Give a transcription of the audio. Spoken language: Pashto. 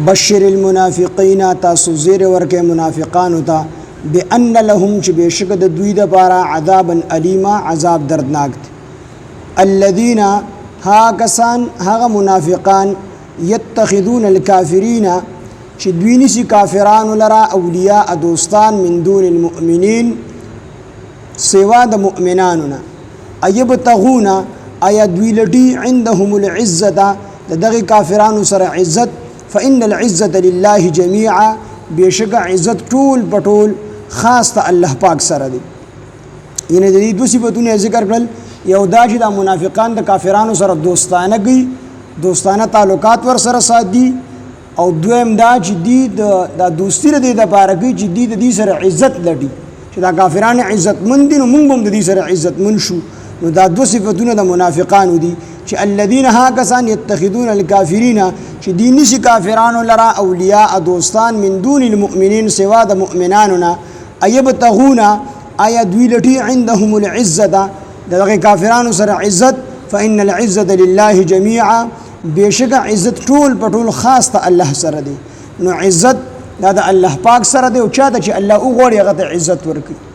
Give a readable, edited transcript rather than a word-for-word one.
بشر المنافقین تاسو زیر ورکه منافقانو ته بأن لهم چې بشک د دوی د پاره عذابا الیما عذاب دردناک الذين ها کسان هغه منافقان يتخذون الكافرين چې دوی نشي کافرانو لرا اولیاء دوستان من دون المؤمنین سوا د مؤمنانو نه ايبتغون اي دوی لټي عندهم العزه دغه کافرانو سره عزت فإن العزة لله جميعا بشک عزت ټول پټول خاص ته الله پاک سره دی ینه د دې دوه صفاتونه ذکر کړل یو دا چې د منافقان د کافرانو سره دوستانه کوي دوستانه تعلقات ور سره ساتي او دویم دا چې دی د دوستی لري د پاره کوي چې دی د دې سره عزت لټي چې دا کافرانو عزت مند دي نو موږ هم د دې سره عزت من شو نو دا دوه صفاتونه د منافقانو دي چې الذين هاكسان يتخذون الكافرين چې دین نشي کافرانو لرا اولیاء دوستان من دون المؤمنین سوا د مؤمنانو نه ايبتغون اي دوی لټي عندهم العزه دغه کافرانو سره عزت فإن العزة لله جميعا بشک عزت ټول پټول خاص ته الله سره دی نو عزت دا د الله پاک سره دی او چاته چې الله وګوري هغه ته عزت ورکړي